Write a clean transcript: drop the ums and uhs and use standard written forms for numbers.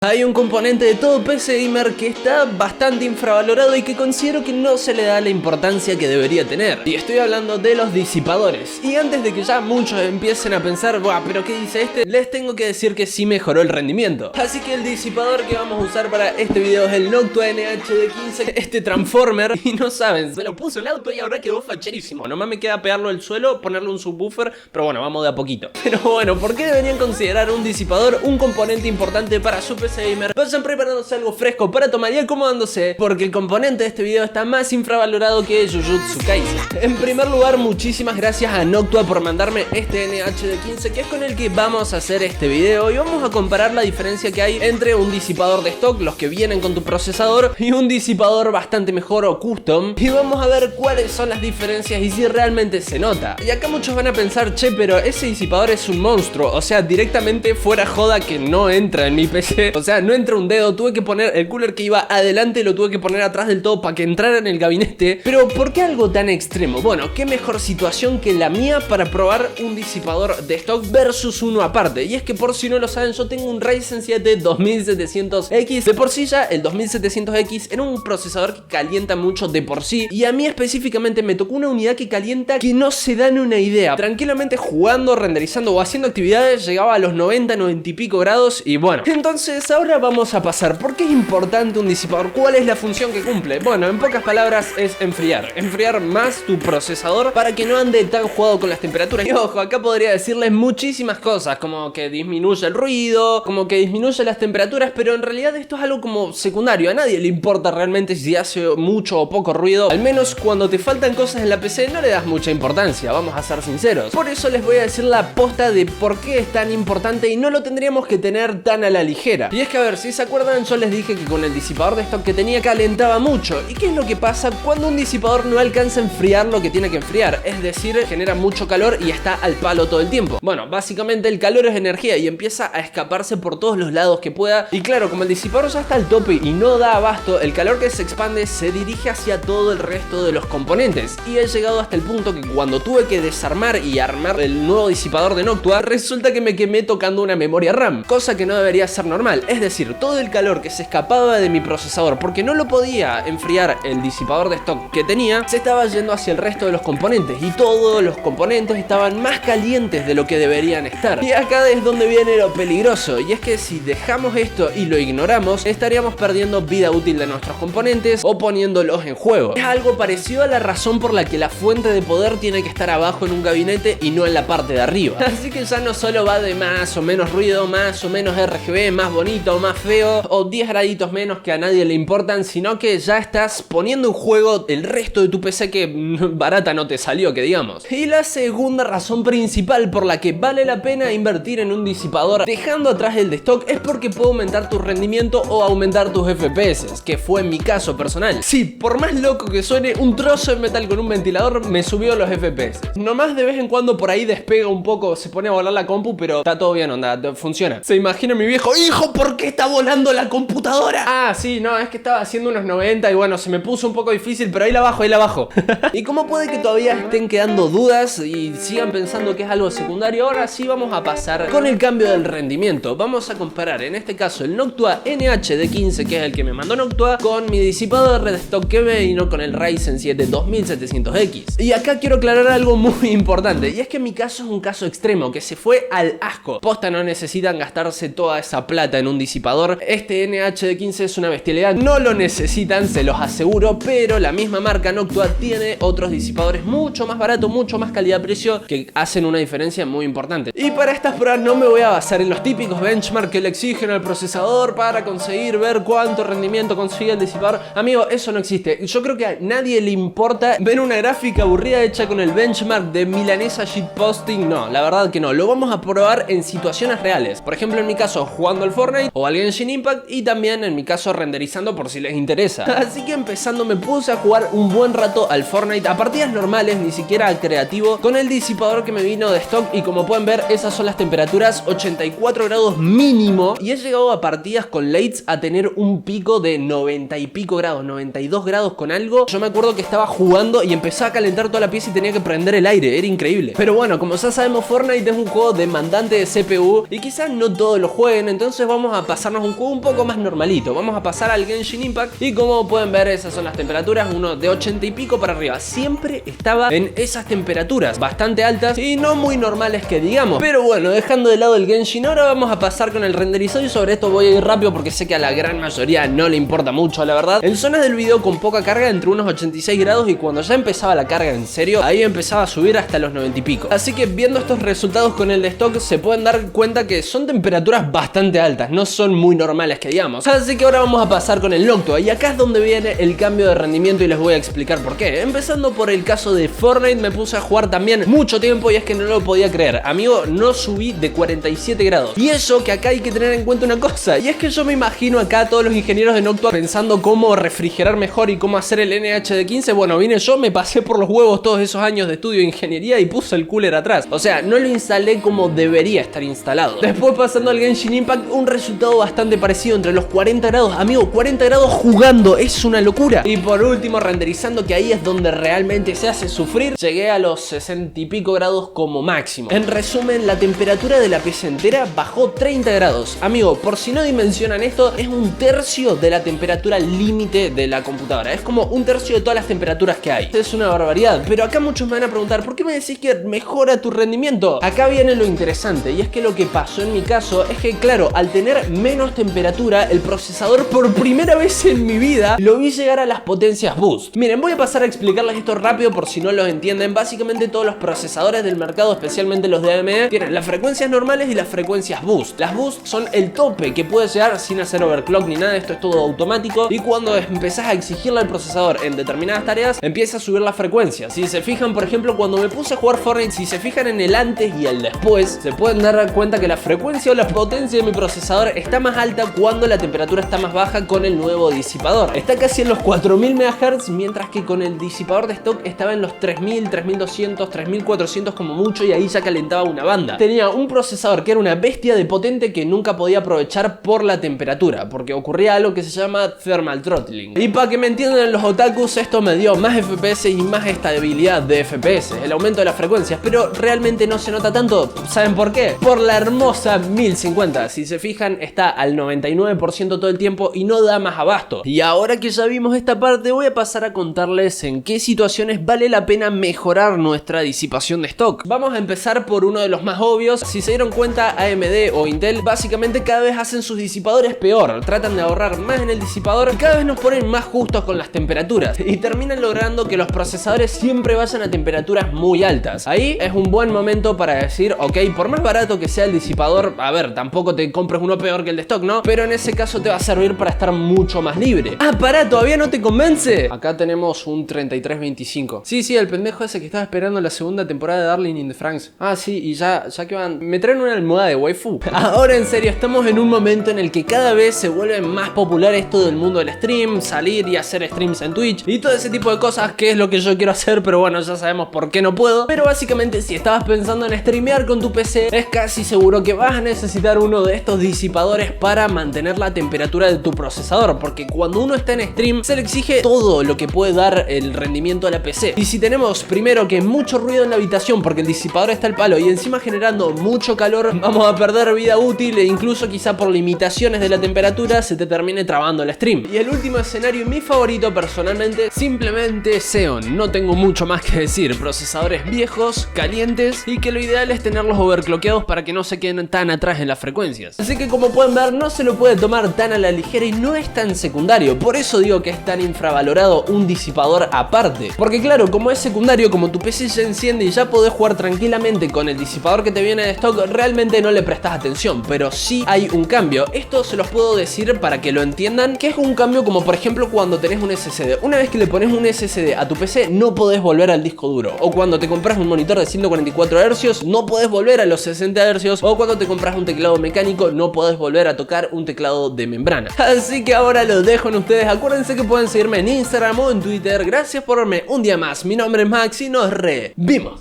Hay un componente de todo PC Gamer que está bastante infravalorado y que considero que no se le da la importancia que debería tener. Y estoy hablando de los disipadores. Y antes de que ya muchos empiecen a pensar, buah, pero ¿qué dice este? Les tengo que decir que sí mejoró el rendimiento. Así que el disipador que vamos a usar para este video es el Noctua NH-D15, este Transformer. Y no saben, se lo puso el auto y ahora quedó facherísimo. Nomás me queda pegarlo al suelo, ponerle un subwoofer, pero bueno, vamos de a poquito. Pero bueno, ¿por qué deberían considerar un disipador un componente importante para su PC Gamer? Vayan preparándose algo fresco para tomar y acomodándose, porque el componente de este video está más infravalorado que Jujutsu Kaisen. En primer lugar, muchísimas gracias a Noctua por mandarme este NH-D15, que es con el que vamos a hacer este video, y vamos a comparar la diferencia que hay entre un disipador de stock, los que vienen con tu procesador, y un disipador bastante mejor o custom, y vamos a ver cuáles son las diferencias y si realmente se nota. Y acá muchos van a pensar, che, pero ese disipador es un monstruo, o sea, directamente fuera joda que no entra en mi PC, o sea, no entra un dedo, tuve que poner el cooler que iba adelante, lo tuve que poner atrás del todo para que entrara en el gabinete. Pero ¿por qué algo tan extremo? Bueno, qué mejor situación que la mía para probar un disipador de stock versus uno aparte. Y es que, por si no lo saben, yo tengo un Ryzen 7 2700X. De por sí ya el 2700X era un procesador que calienta mucho de por sí, y a mí específicamente me tocó una unidad que calienta que no se dan una idea. Tranquilamente jugando, renderizando o haciendo actividades llegaba a los 90, 90 y pico grados. Y bueno, entonces ahora vamos a pasar. ¿Por qué es importante un disipador? ¿Cuál es la función que cumple? Bueno, en pocas palabras es enfriar más tu procesador para que no ande tan jugado con las temperaturas. Y ojo, acá podría decirles muchísimas cosas, como que disminuye el ruido, como que disminuye las temperaturas, pero en realidad esto es algo como secundario. A nadie le importa realmente si hace mucho o poco ruido. Al menos cuando te faltan cosas en la PC no le das mucha importancia, vamos a ser sinceros. Por eso les voy a decir la posta de por qué es tan importante y no lo tendríamos que tener tan a la ligera. Y es que, a ver, si se acuerdan, yo les dije que con el disipador de stock que tenía calentaba mucho. ¿Y qué es lo que pasa cuando un disipador no alcanza a enfriar lo que tiene que enfriar? Es decir, genera mucho calor y está al palo todo el tiempo. Bueno, básicamente el calor es energía y empieza a escaparse por todos los lados que pueda. Y claro, como el disipador ya está al tope y no da abasto, el calor que se expande se dirige hacia todo el resto de los componentes. Y he llegado hasta el punto que cuando tuve que desarmar y armar el nuevo disipador de Noctua, resulta que me quemé tocando una memoria RAM, cosa que no debería ser normal. Es decir, todo el calor que se escapaba de mi procesador porque no lo podía enfriar el disipador de stock que tenía, se estaba yendo hacia el resto de los componentes, y todos los componentes estaban más calientes de lo que deberían estar. Y acá es donde viene lo peligroso, y es que si dejamos esto y lo ignoramos, estaríamos perdiendo vida útil de nuestros componentes o poniéndolos en juego. Es algo parecido a la razón por la que la fuente de poder tiene que estar abajo en un gabinete y no en la parte de arriba. Así que ya no solo va de más o menos ruido, más o menos RGB, más bonito o más feo, o 10 graditos menos que a nadie le importan, sino que ya estás poniendo en juego el resto de tu PC que barata no te salió, que digamos. Y la segunda razón principal por la que vale la pena invertir en un disipador dejando atrás el de stock es porque puede aumentar tu rendimiento o aumentar tus FPS, que fue en mi caso personal. Sí, por más loco que suene, un trozo de metal con un ventilador me subió los FPS. Nomás de vez en cuando por ahí despega un poco, se pone a volar la compu, pero está todo bien, onda, funciona. Se imagina mi viejo: hijo, ¿por qué está volando la computadora? Ah, sí, no, es que estaba haciendo unos 90 y bueno, se me puso un poco difícil, pero ahí la bajo, ahí la bajo. ¿Y cómo puede que todavía estén quedando dudas y sigan pensando que es algo secundario? Ahora sí vamos a pasar con el cambio del rendimiento. Vamos a comparar en este caso el Noctua NH-D15, que es el que me mandó Noctua, con mi disipador de stock que me vino con el Ryzen 7 2700X. Y acá quiero aclarar algo muy importante, y es que mi caso es un caso extremo, que se fue al asco. Posta, no necesitan gastarse toda esa plata en un disipador. Este NH-D15 es una bestialidad, no lo necesitan, se los aseguro, pero la misma marca Noctua tiene otros disipadores mucho más baratos, mucho más calidad-precio, que hacen una diferencia muy importante. Y para estas pruebas no me voy a basar en los típicos benchmark que le exigen al procesador para conseguir ver cuánto rendimiento consigue el disipador. Amigo, eso no existe. Yo creo que a nadie le importa ver una gráfica aburrida hecha con el benchmark de milanesa shitposting. No, la verdad que no. Lo vamos a probar en situaciones reales. Por ejemplo, en mi caso, jugando al Fortnite o al Genshin Impact, y también en mi caso renderizando, por si les interesa. Así que empezando me puse a jugar un buen rato al Fortnite a partidas normales, ni siquiera al creativo, con el disipador que me vino de stock, y como pueden ver, esas son las temperaturas, 84 grados mínimo, y he llegado a partidas con lates a tener un pico de 90 y pico grados, 92 grados con algo. Yo me acuerdo que estaba jugando y empezó a calentar toda la pieza y tenía que prender el aire, era increíble. Pero bueno, como ya sabemos, Fortnite es un juego demandante de CPU y quizás no todos lo jueguen, entonces vamos vamos a pasarnos un juego un poco más normalito. Vamos a pasar al Genshin Impact y como pueden ver esas son las temperaturas, uno de 80 y pico para arriba. Siempre estaba en esas temperaturas, bastante altas y no muy normales que digamos. Pero bueno, dejando de lado el Genshin, ahora vamos a pasar con el renderizado y sobre esto voy a ir rápido porque sé que a la gran mayoría no le importa mucho, la verdad. En zonas del video con poca carga, entre unos 86 grados, y cuando ya empezaba la carga en serio, ahí empezaba a subir hasta los 90 y pico. Así que viendo estos resultados con el de stock, se pueden dar cuenta que son temperaturas bastante altas, no son muy normales que digamos. Así que ahora vamos a pasar con el Noctua, y acá es donde viene el cambio de rendimiento y les voy a explicar por qué. Empezando por el caso de Fortnite, me puse a jugar también mucho tiempo y es que no lo podía creer. Amigo, no subí de 47 grados. Y eso que acá hay que tener en cuenta una cosa, y es que yo me imagino acá a todos los ingenieros de Noctua pensando cómo refrigerar mejor y cómo hacer el NH de 15. Bueno, vine yo, me pasé por los huevos todos esos años de estudio de ingeniería y puse el cooler atrás. O sea, no lo instalé como debería estar instalado. Después, pasando al Genshin Impact, un resultado bastante parecido entre los 40 grados. Amigo, 40 grados jugando, es una locura. Y por último, renderizando, que ahí es donde realmente se hace sufrir, llegué a los 60 y pico grados como máximo. En resumen, la temperatura de la PC entera bajó 30 grados. Amigo, por si no dimensionan esto, es un tercio de la temperatura límite de la computadora. Es como un tercio de todas las temperaturas que hay. Es una barbaridad. Pero acá muchos me van a preguntar, ¿por qué me decís que mejora tu rendimiento? Acá viene lo interesante, y es que lo que pasó en mi caso es que, claro, al tener menos temperatura, el procesador por primera vez en mi vida lo vi llegar a las potencias boost. Miren, voy a pasar a explicarles esto rápido por si no lo entienden. Básicamente todos los procesadores del mercado, especialmente los de AMD, tienen las frecuencias normales y las frecuencias boost. Las boost son el tope que puedes llegar sin hacer overclock ni nada, esto es todo automático, y cuando empezás a exigirle al procesador en determinadas tareas, empieza a subir la frecuencia. Si se fijan, por ejemplo, cuando me puse a jugar Fortnite, si se fijan en el antes y el después, se pueden dar cuenta que la frecuencia o la potencia de mi procesador está más alta cuando la temperatura está más baja con el nuevo disipador. Está casi en los 4000 MHz, mientras que con el disipador de stock estaba en los 3000, 3200, 3400 como mucho, y ahí ya calentaba una banda. Tenía un procesador que era una bestia de potente que nunca podía aprovechar por la temperatura, porque ocurría algo que se llama thermal throttling. Y para que me entiendan los otakus, esto me dio más FPS y más estabilidad de FPS, el aumento de las frecuencias, pero realmente no se nota tanto. ¿Saben por qué? Por la hermosa 1050. Si se fijan, está al 99% todo el tiempo y no da más abasto. Y ahora que ya vimos esta parte, voy a pasar a contarles en qué situaciones vale la pena mejorar nuestra disipación de stock. Vamos a empezar por uno de los más obvios. Si se dieron cuenta, AMD o Intel básicamente cada vez hacen sus disipadores peor, tratan de ahorrar más en el disipador y cada vez nos ponen más justos con las temperaturas y terminan logrando que los procesadores siempre vayan a temperaturas muy altas. Ahí es un buen momento para decir, ok, por más barato que sea el disipador, a ver, tampoco te compres uno peor que el de stock, ¿no? Pero en ese caso te va a servir para estar mucho más libre. Ah, pará, ¿todavía no te convence? Acá tenemos un 3325. Sí, el pendejo ese que estaba esperando la segunda temporada de Darling in the Franxx. Ah, sí, y ya que van, me traen una almohada de waifu. Ahora en serio, estamos en un momento en el que cada vez se vuelve más popular esto del mundo del stream, salir y hacer streams en Twitch y todo ese tipo de cosas, que es lo que yo quiero hacer, pero bueno, ya sabemos por qué no puedo. Pero básicamente, si estabas pensando en streamear con tu PC, es casi seguro que vas a necesitar uno de estos disipadores para mantener la temperatura de tu procesador, porque cuando uno está en stream se le exige todo lo que puede dar el rendimiento a la PC. Y si tenemos primero que mucho ruido en la habitación porque el disipador está al palo y encima generando mucho calor, vamos a perder vida útil e incluso quizá por limitaciones de la temperatura se te termine trabando el stream. Y el último escenario, mi favorito personalmente, simplemente Xeon. No tengo mucho más que decir, procesadores viejos, calientes, y que lo ideal es tenerlos overclockeados para que no se queden tan atrás en las frecuencias. Así que como pueden ver, no se lo puede tomar tan a la ligera y no es tan secundario. Por eso digo que es tan infravalorado un disipador aparte, porque claro, como es secundario, como tu PC ya enciende y ya podés jugar tranquilamente con el disipador que te viene de stock, realmente no le prestas atención, pero sí hay un cambio. Esto se los puedo decir para que lo entiendan, que es un cambio como por ejemplo cuando tenés un SSD. Una vez que le pones un SSD a tu PC, no podés volver al disco duro. O cuando te compras un monitor de 144 Hz, no podés volver a los 60 Hz. O cuando te compras un teclado mecánico, no podés volver a tocar un teclado de membrana. Así que ahora lo dejo en ustedes. Acuérdense que pueden seguirme en Instagram o en Twitter. Gracias por verme un día más. Mi nombre es Max y nos revimos.